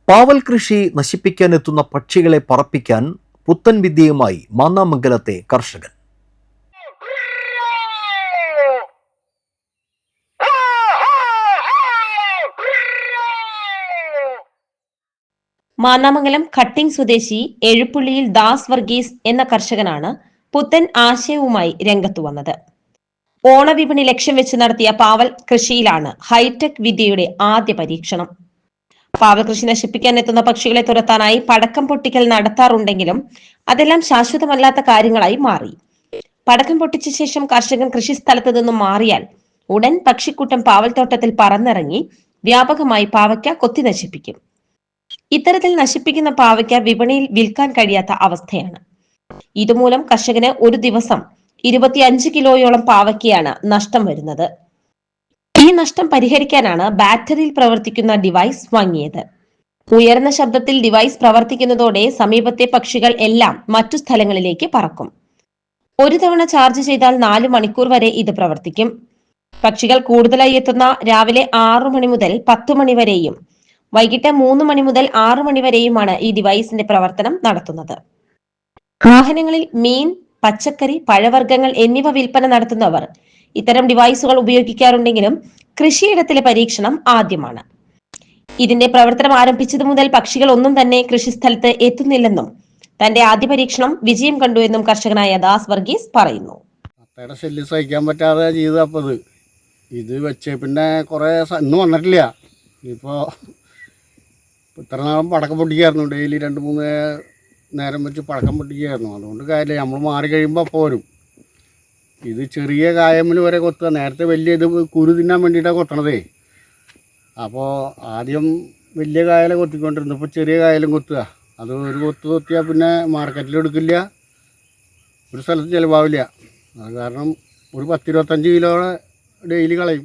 പാവൽ കൃഷി നശിപ്പിക്കാനെത്തുന്ന പക്ഷികളെ പറപ്പിക്കാൻ പുത്തൻ വിദ്യയുമായി മാന്നാമംഗലത്തെ കർഷകൻ. മാന്നാമംഗലം കട്ടിംഗ് സ്വദേശി എഴുപ്പുള്ളിയിൽ ദാസ് വർഗീസ് എന്ന കർഷകനാണ് പുത്തൻ ആശയവുമായി രംഗത്തു വന്നത്. ഓണവിപണി ലക്ഷ്യം വെച്ച് നടത്തിയ പാവൽ കൃഷിയിലാണ് ഹൈടെക് വിദ്യയുടെ ആദ്യ പരീക്ഷണം. പാവൽ കൃഷി നശിപ്പിക്കാൻ എത്തുന്ന പക്ഷികളെ തുരത്താനായി പടക്കം പൊട്ടിക്കൽ നടത്താറുണ്ടെങ്കിലും അതെല്ലാം ശാശ്വതമല്ലാത്ത കാര്യങ്ങളായി മാറി. പടക്കം പൊട്ടിച്ച ശേഷം കർഷകൻ കൃഷിസ്ഥലത്ത് നിന്നും മാറിയാൽ ഉടൻ പക്ഷിക്കൂട്ടം പാവൽത്തോട്ടത്തിൽ പറന്നിറങ്ങി വ്യാപകമായി പാവയ്ക്ക കൊത്തി നശിപ്പിക്കും. ഇത്തരത്തിൽ നശിപ്പിക്കുന്ന പാവയ്ക്ക വിപണിയിൽ വിൽക്കാൻ കഴിയാത്ത അവസ്ഥയാണ്. ഇതുമൂലം കർഷകന് ഒരു ദിവസം 25 കിലോയോളം പാവയ്ക്കയാണ് നഷ്ടം വരുന്നത്. ഈ നഷ്ടം പരിഹരിക്കാനാണ് ബാറ്ററിയിൽ പ്രവർത്തിക്കുന്ന ഡിവൈസ് വാങ്ങിയത്. ഉയർന്ന ശബ്ദത്തിൽ ഡിവൈസ് പ്രവർത്തിക്കുന്നതോടെ സമീപത്തെ പക്ഷികൾ എല്ലാം മറ്റു സ്ഥലങ്ങളിലേക്ക് പറക്കും. ഒരു തവണ ചാർജ് ചെയ്താൽ 4 മണിക്കൂർ വരെ ഇത് പ്രവർത്തിക്കും. പക്ഷികൾ കൂടുതലായി എത്തുന്ന രാവിലെ 6 മണി മുതൽ 10 മണി വരെയും വൈകിട്ട് 3 മണി മുതൽ 6 മണി വരെയുമാണ് ഈ ഡിവൈസിന്റെ പ്രവർത്തനം നടത്തുന്നത്. വാഹനങ്ങളിൽ മീൻ, പച്ചക്കറി, പഴവർഗ്ഗങ്ങൾ എന്നിവ വിൽപ്പന നടത്തുന്നവർ ഇത്തരം ഡിവൈസുകൾ ഉപയോഗിക്കാറുണ്ടെങ്കിലും കൃഷിയിടത്തിലെ പരീക്ഷണം ആദ്യമാണ്. ഇതിന്റെ പ്രവർത്തനം ആരംഭിച്ചതു മുതൽ പക്ഷികൾ ഒന്നും തന്നെ കൃഷിസ്ഥലത്ത് എത്തുന്നില്ലെന്നും തന്റെ ആദ്യ പരീക്ഷണം വിജയം കണ്ടു എന്നും കർഷകനായ ദാസ് വർഗീസ് പറയുന്നു. അത്തയുടെ ശല്യം സഹിക്കാൻ പറ്റാതെ ചെയ്തപ്പോൾ ഇത് വെച്ച് പിന്നെ കുറേ ഇന്നും വന്നിട്ടില്ല. ഇപ്പോൾ ഇത്ര നാളും പടക്കം പൊട്ടിക്കായിരുന്നു, ഡെയിലി 2-3 നേരം വെച്ച് പടക്കം പൊട്ടിക്കായിരുന്നു. അതുകൊണ്ട് കാര്യമില്ല, നമ്മൾ മാറി കഴിയുമ്പോൾ പോരും. ഇത് ചെറിയ കായമ്മിൽ വരെ കൊത്തുക. നേരത്തെ വലിയ ഇത് കുരു തിന്നാൻ വേണ്ടിയിട്ടാണ് കൊത്തണതേ. അപ്പോൾ ആദ്യം വലിയ കായല കൊത്തിക്കൊണ്ടിരുന്നു, ഇപ്പോൾ ചെറിയ കായലും കൊത്തുക. അത് ഒരു കൊത്തിയാൽ പിന്നെ മാർക്കറ്റിൽ എടുക്കില്ല, ഒരു സ്ഥലത്ത് ചിലവാവില്ല. അത് കാരണം ഒരു 10-25 കിലോ ഡെയിലി കളയും.